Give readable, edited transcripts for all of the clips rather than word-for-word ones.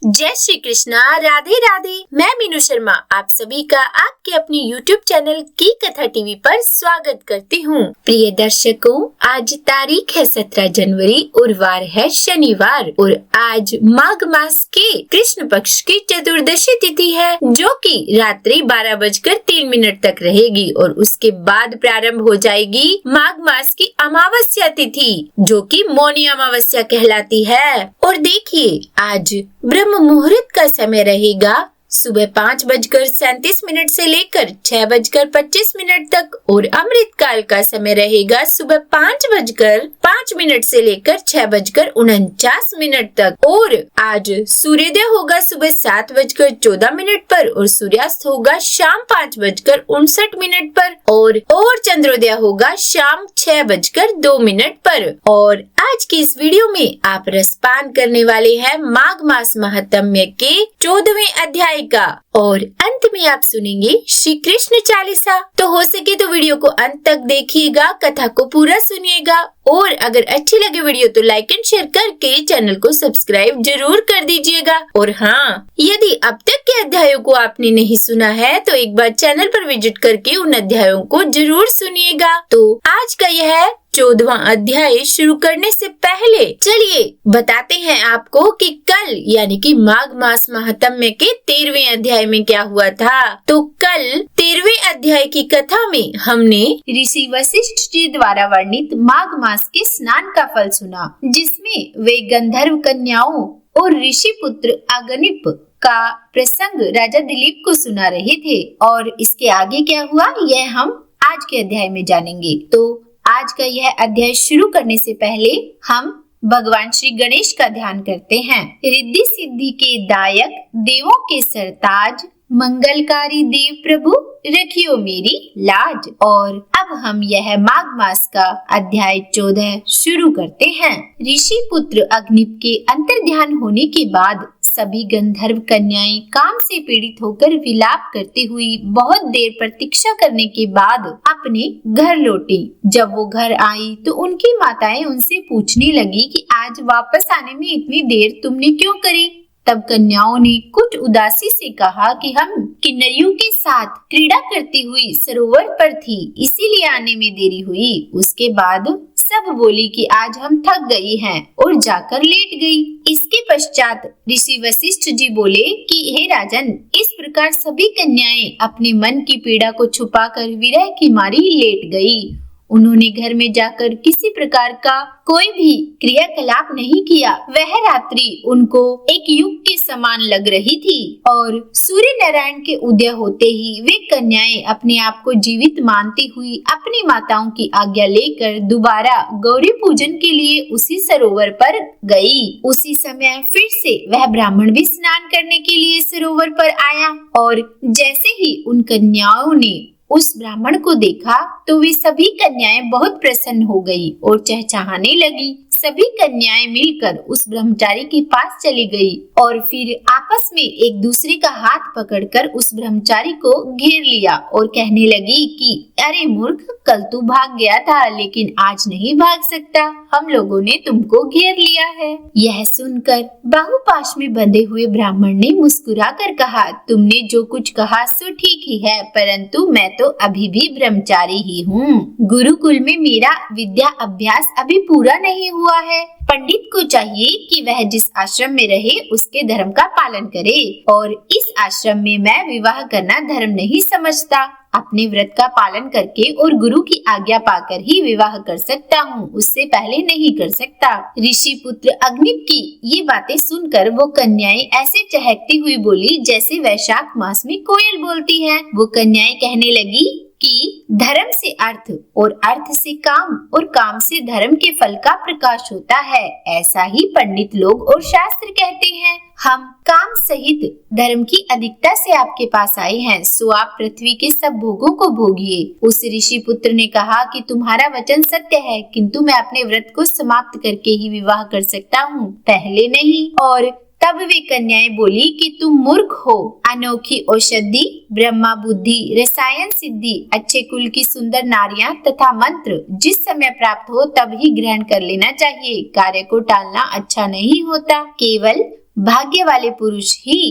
जय श्री कृष्णा, राधे राधे। मैं मीनू शर्मा आप सभी का आपके अपने YouTube चैनल की कथा टीवी पर स्वागत करती हूँ। प्रिय दर्शकों, आज तारीख है 17 जनवरी और वार है शनिवार और आज माघ मास के कृष्ण पक्ष की चतुर्दशी तिथि है, जो कि रात्रि 12:03 तक रहेगी और उसके बाद प्रारंभ हो जाएगी माघ मास की अमावस्या तिथि, जो कि मौनी अमावस्या कहलाती है। और देखिए, आज ब्रह्म मुहूर्त का समय रहेगा सुबह 5:37 से लेकर 6:25 तक और अमृत काल का समय रहेगा सुबह 5:05 से लेकर 6:49 तक। और आज सूर्योदय होगा सुबह 7:14 पर और सूर्यास्त होगा शाम 5:59 पर और चंद्रोदय होगा शाम 6:02 पर। और आज की इस वीडियो में आप रसपान करने वाले हैं माघ मास महात्म्य के 14वें अध्याय का और अंत में आप सुनेंगे श्री कृष्ण चालीसा। तो हो सके तो वीडियो को अंत तक देखिएगा, कथा को पूरा सुनिएगा और अगर अच्छी लगे वीडियो तो लाइक एंड शेयर करके चैनल को सब्सक्राइब जरूर कर दीजिएगा। और हाँ, यदि अब तक के अध्यायों को आपने नहीं सुना है तो एक बार चैनल पर विजिट करके उन अध्यायों को जरूर सुनिएगा। तो आज का यह 14वां अध्याय शुरू करने से पहले चलिए बताते हैं आपको कि कल यानी कि माघ मास महात्म्य के 13वें अध्याय में क्या हुआ था। तो कल 13वें अध्याय की कथा में हमने ऋषि वशिष्ठ जी द्वारा वर्णित माघ मास के स्नान का फल सुना, जिसमें वे गंधर्व कन्याओं और ऋषि पुत्र अगनिप का प्रसंग राजा दिलीप को सुना रहे थे। और इसके आगे क्या हुआ यह हम आज के अध्याय में जानेंगे। तो आज का यह अध्याय शुरू करने से पहले हम भगवान श्री गणेश का ध्यान करते हैं। रिद्धि सिद्धि के दायक, देवों के सरताज, मंगलकारी देव प्रभु, रखियो मेरी लाज। और अब हम यह माघ मास का अध्याय 14 शुरू करते हैं। ऋषि पुत्र अग्निप के अंतर्ध्यान होने के बाद सभी गंधर्व कन्याएं काम से पीड़ित होकर विलाप करती हुई बहुत देर प्रतीक्षा करने के बाद अपने घर लौटी। जब वो घर आई तो उनकी माताएं उनसे पूछने लगी कि आज वापस आने में इतनी देर तुमने क्यों करी। तब कन्याओं ने कुछ उदासी से कहा कि हम किन्नरियों के साथ क्रीड़ा करती हुई सरोवर पर थी, इसीलिए आने में देरी हुई। उसके बाद सब बोली कि आज हम थक गई हैं और जाकर लेट गई। इसके पश्चात ऋषि वशिष्ठ जी बोले कि हे राजन, इस प्रकार सभी कन्याएं अपने मन की पीड़ा को छुपाकर विरह की मारी लेट गई। उन्होंने घर में जाकर किसी प्रकार का कोई भी क्रियाकलाप नहीं किया। वह रात्रि उनको एक युग के समान लग रही थी और सूर्य नारायण के उदय होते ही वे कन्याएं अपने आप को जीवित मानती हुई अपनी माताओं की आज्ञा लेकर दोबारा गौरी पूजन के लिए उसी सरोवर पर गई। उसी समय फिर से वह ब्राह्मण भी स्नान करने के लिए सरोवर पर आया और जैसे ही उन कन्याओं ने उस ब्राह्मण को देखा तो वे सभी कन्याएं बहुत प्रसन्न हो गई और चहचहाने लगी। सभी कन्याएं मिलकर उस ब्रह्मचारी के पास चली गई और फिर आपस में एक दूसरे का हाथ पकड़कर उस ब्रह्मचारी को घेर लिया और कहने लगी कि अरे मूर्ख, कल तू भाग गया था लेकिन आज नहीं भाग सकता, हम लोगों ने तुमको घेर लिया है। यह सुनकर बाहुपाश में बंधे हुए ब्राह्मण ने मुस्कुरा कर कहा, तुमने जो कुछ कहा सो ठीक ही है, परंतु मैं तो अभी भी ब्रह्मचारी ही हूँ। गुरुकुल में मेरा विद्या अभ्यास अभी पूरा नहीं हुआ है। पंडित को चाहिए कि वह जिस आश्रम में रहे उसके धर्म का पालन करे और इस आश्रम में मैं विवाह करना धर्म नहीं समझता। अपने व्रत का पालन करके और गुरु की आज्ञा पाकर ही विवाह कर सकता हूँ, उससे पहले नहीं कर सकता। ऋषि पुत्र अग्निप की ये बातें सुनकर वो कन्याएं ऐसे चहकती हुई बोली जैसे वैशाख मास में कोयल बोलती है। वो कन्याएं कहने लगी कि धर्म से अर्थ और अर्थ से काम और काम से धर्म के फल का प्रकाश होता है, ऐसा ही पंडित लोग और शास्त्र कहते हैं। हम काम सहित धर्म की अधिकता से आपके पास आए हैं, सो आप पृथ्वी के सब भोगों को भोगिए। उस ऋषि पुत्र ने कहा कि तुम्हारा वचन सत्य है, किंतु मैं अपने व्रत को समाप्त करके ही विवाह कर सकता हूँ, पहले नहीं। और तब वे कन्याएं बोली कि तुम मूर्ख हो। अनोखी औषधि, ब्रह्मा बुद्धि, रसायन सिद्धि, अच्छे कुल की सुंदर नारियां तथा मंत्र जिस समय प्राप्त हो तब ही ग्रहण कर लेना चाहिए। कार्य को टालना अच्छा नहीं होता। केवल भाग्य वाले पुरुष ही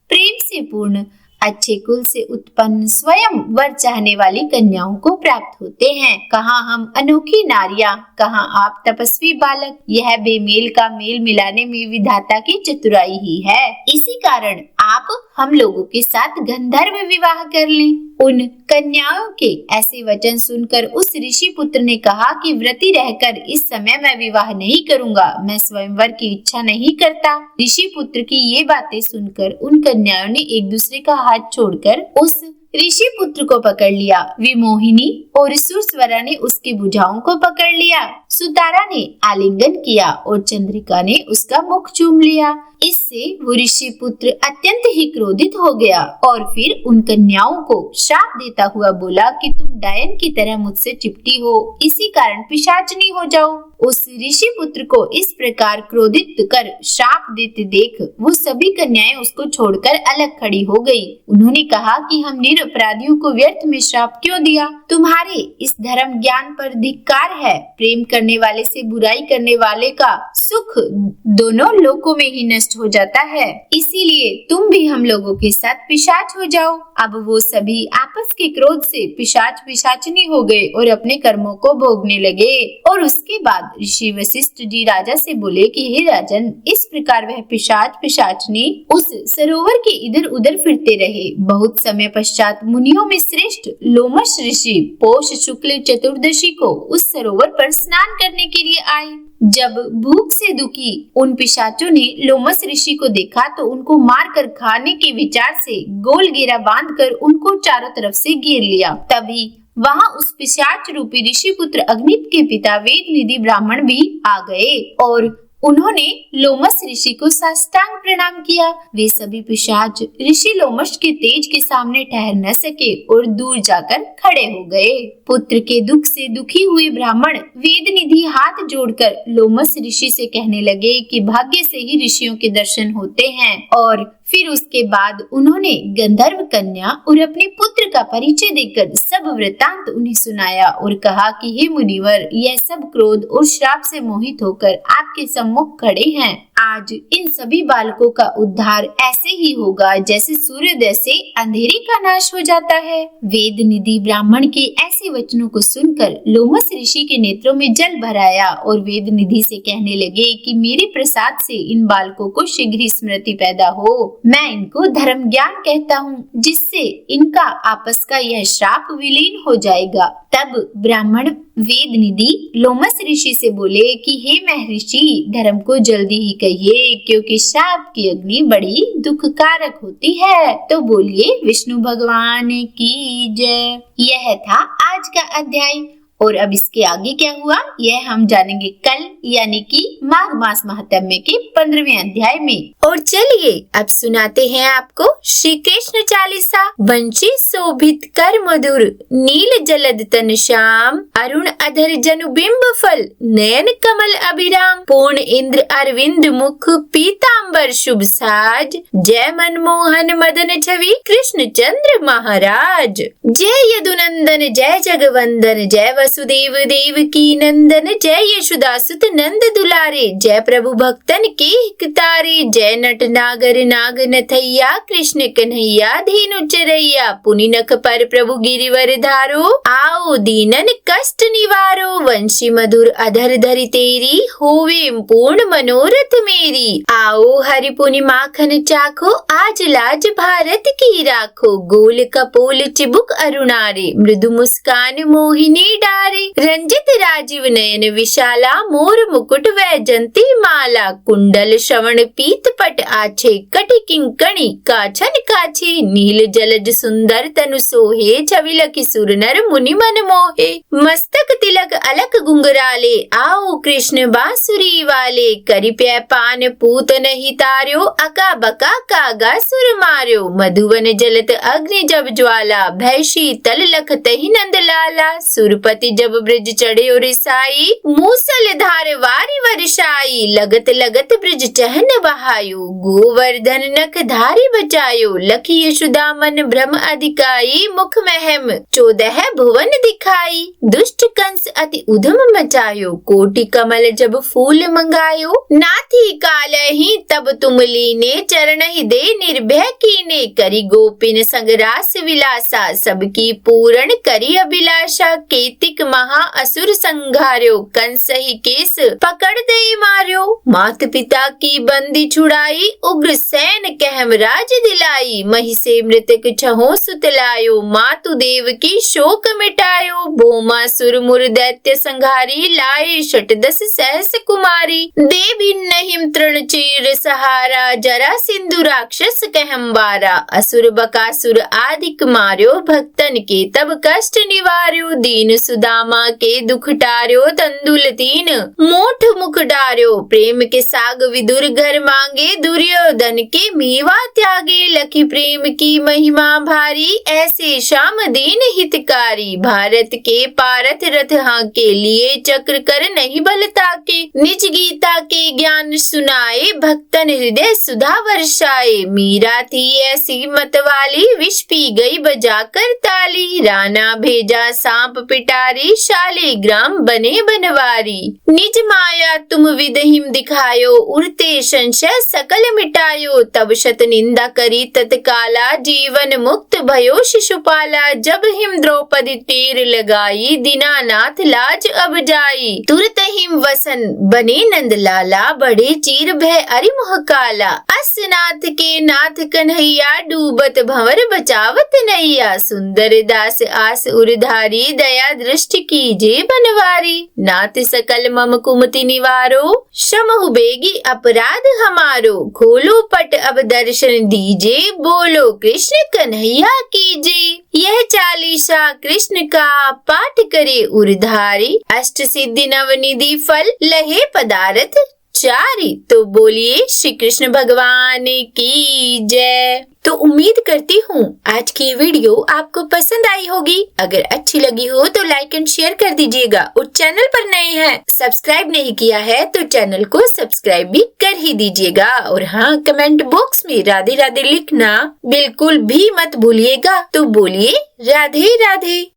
प्रेम से पूर्ण अच्छे कुल से उत्पन्न स्वयं वर चाहने वाली कन्याओं को प्राप्त होते हैं। कहाँ हम अनोखी नारियां, कहाँ आप तपस्वी बालक। यह बेमेल का मेल मिलाने में विधाता की चतुराई ही है। इसी कारण आप हम लोगों के साथ गंधर्व विवाह कर लें। उन कन्याओं के ऐसे वचन सुनकर उस ऋषि पुत्र ने कहा कि व्रती रहकर इस समय मैं विवाह नहीं करूंगा, मैं स्वयंवर की इच्छा नहीं करता। ऋषि पुत्र की ये बातें सुनकर उन कन्याओं ने एक दूसरे का हाथ छोड़कर उस ऋषि पुत्र को पकड़ लिया। विमोहिनी और सुरस्वरा ने उसकी भुजाओं को पकड़ लिया। सुतारा ने आलिंगन किया और चंद्रिका ने उसका मुख चूम लिया। इससे वो ऋषि पुत्र अत्यंत ही क्रोधित हो गया और फिर उन कन्याओं को श्राप देता हुआ बोला कि तुम डायन की तरह मुझसे चिपटी हो, इसी कारण पिशाचनी हो जाओ। उस ऋषि पुत्र को इस प्रकार क्रोधित कर श्राप देते देख वो सभी कन्याएं उसको छोड़कर अलग खड़ी हो गई। उन्होंने कहा कि हम निरपराधियों को व्यर्थ में श्राप क्यों दिया? तुम्हारे इस धर्म ज्ञान पर धिक्कार है। प्रेम करने वाले से बुराई करने वाले का सुख दोनों लोकों में ही नष्ट हो जाता है। इसीलिए तुम भी हम लोगों के साथ पिशाच हो जाओ। अब वो सभी आपस के क्रोध से पिशाच पिशाचनी हो गए और अपने कर्मों को भोगने लगे। और उसके बाद ऋषि वशिष्ठ जी राजा से बोले कि हे राजन, इस प्रकार वह पिशाच पिशाचनी उस सरोवर के इधर उधर फिरते रहे। बहुत समय पश्चात मुनियों में श्रेष्ठ लोमश ऋषि पौष शुक्ल चतुर्दशी को उस सरोवर पर स्नान करने के लिए आए। जब भूख से दुखी उन पिशाचों ने लोमस ऋषि को देखा तो उनको मारकर खाने के विचार से गोल घेरा बांधकर उनको चारों तरफ से घेर लिया। तभी वहां उस पिशाच रूपी ऋषि पुत्र अग्नित के पिता वेद निधि ब्राह्मण भी आ गए और उन्होंने लोमस ऋषि को साष्टांग प्रणाम किया। वे सभी पिशाच ऋषि लोमस के तेज के सामने ठहर न सके और दूर जाकर खड़े हो गए। पुत्र के दुख से दुखी हुए ब्राह्मण वेद निधि हाथ जोड़कर लोमस ऋषि से कहने लगे कि भाग्य से ही ऋषियों के दर्शन होते हैं। और फिर उसके बाद उन्होंने गंधर्व कन्या और अपने पुत्र का परिचय देकर सब वृतांत उन्हें सुनाया और कहा कि हे मुनिवर, यह सब क्रोध और श्राप से मोहित होकर आपके सम्मुख खड़े हैं। आज इन सभी बालकों का उद्धार ऐसे ही होगा जैसे सूर्योदय से अंधेरे का नाश हो जाता है। वेद निधि ब्राह्मण के ऐसे वचनों को सुनकर लोमस ऋषि के नेत्रों में जल भर आया और वेद निधि से कहने लगे कि मेरे प्रसाद से इन बालकों को शीघ्र ही स्मृति पैदा हो। मैं इनको धर्म ज्ञान कहता हूँ, जिससे इनका आपस का यह श्राप विलीन हो जाएगा। तब ब्राह्मण वेद निधि लोमस ऋषि से बोले कि हे महर्षि, धर्म को जल्दी ही कहिए, क्योंकि श्राप की अग्नि बड़ी दुखकारक होती है। तो बोलिए विष्णु भगवान की जय। यह था आज का अध्याय और अब इसके आगे क्या हुआ यह हम जानेंगे कल, यानी कि माघ मास महात्म्य के 15वें अध्याय में। और चलिए अब सुनाते हैं आपको श्री कृष्ण चालीसा। वंशी शोभित कर मधुर, नील जलद तन श्याम, अरुण अधर जनु बिंब फल, नयन कमल अभिराम, पूर्ण इंद्र अरविंद मुख, पीतांबर शुभ साज, जय मनमोहन मदन छवि कृष्ण चंद्र महाराज। जय यदुनंदन जय जगवंदन, जय वसुदेव देव की नंदन, जय यशोदासुत नंद दुलारे, जय प्रभु भक्तन के हितकारे, जय नट नागर नाग नथैया, कृष्ण कन्हैया धेनु चरैया, पुनि नख पर प्रभु गिरिवर धारो, आओ दीनन कष्ट निवारो, वंशी मधुर अधर धरि तेरी, होवे पूर्ण मनोरथ मेरी, आओ हरि पुनि माखन चाखो, आज लाज भारत की राखो, गोल कपोल चिबुक अरुणारे, मृदु मुस्कान मोहिनी डारे, रंजित राजीव नयन विशाला, मोर मुकुट वैजंती माला, कुंडल श्रवण पीत पट आछे, कटि किंकणी काछन काछे, नील जलज सुंदर तनु सोहे, छवि लखि सुर नर मुनि मन मोहे, मस्तक तिलक अलक गुंगराले, आओ कृष्ण बांसुरी वाले, करि प्य पान पूतन ही तार्यो, अका बका कागा सुर मार्यो, मधुवन जलत अग्नि जब ज्वाला, भय शीतल लखत ही नंद लाला, सुरपति सुमति जब ब्रिज चढ़े और रिसाई, मूसलधार वारी वर्षाई, लगत लगत ब्रिज चहन बहायो, गोवर्धन नख धारी बचायो, लखी यशोदा मन भ्रम अधिकाई, मुख महम 14 भुवन दिखाई, दुष्ट कंस अति उधम मचायो, कोटि कमल जब फूल मंगायो, नाथी काल ही तब तुम लीने, चरण ही दे निर्भय कीने, करी गोपिन संग रास विलासा, सबकी पूर्ण करी अभिलाषा, केतिक महा असुर संघार्यो, कंस ही केस पकड़ दे मार्यो, मात पिता की बंदी छुड़ाई, उग्र सैन कहम राज दिलाई, मही से मृतक छहो सुतलायो, मातु देव की शोक मिटायो, भोमा सुर मुर दैत्य संघारी, लाए शट 10 सहस कुमारी, देवी नहीं तृण चीर सहारा, जरा सिंधु राक्षस कहम्बारा, असुर बकासुर आदिक मार्यो, भक्तन के तब कष्ट निवार्यो, दीन सुदामा के दुख टार्यो, तंदुल 3 मोठ मुख डार्यो, प्रेम के साग विदुर घर मांगे, दुर्योधन के मीवा त्यागे, लखी प्रेम की महिमा भारी, ऐसे श्याम दीन हितकारी, भारत के पारथ रथ हांके, लिए चक्र कर नहीं बलता के, निज गीता के ज्ञान सुनाए, भक्तन हृदय सुधा वर्षाए, मीरा थी ऐसी मतवाली, विष पी गई बजाकर ताली, राणा भेजा सांप पिटारी, शालिग्राम बने बनवारी, निज माया तुम विदहिम दिखायो, उड़ते संशय सकल मिटायो, तब शत निंदा करी तत्काला, जीवन मुक्त भयो शिशुपाला, जब हिम द्रौपदी तीर लगाई, दीनानाथ लाज अब जाई, तुरत हिम वसन बने नंद लाला, बड़े चीर भय अरि मोह काला, असनाथ के नाथ कन्हैया, डूबत भंवर बचावत नैया, सुंदर दास आस उरधारी, दया दृष्टि कीजे बनवारी, नाथ सकल मम कुमति निवारो, क्षमहु बेगी अपराध हमारो, खोलो पट अब दर्शन दीजे, बोलो कृष्ण कन्हैया कीजे, यह चालीसा कृष्ण का पाठ करे उरधारी, अष्ट सिद्धि नवनिधि फल लहे पदार्थ चारी। तो बोलिए श्री कृष्ण भगवान की जय। तो उम्मीद करती हूँ आज की वीडियो आपको पसंद आई होगी। अगर अच्छी लगी हो तो लाइक एंड शेयर कर दीजिएगा और चैनल पर नए हैं सब्सक्राइब नहीं किया है तो चैनल को सब्सक्राइब भी कर ही दीजिएगा। और हाँ, कमेंट बॉक्स में राधे राधे लिखना बिल्कुल भी मत भूलिएगा। तो बोलिए राधे राधे।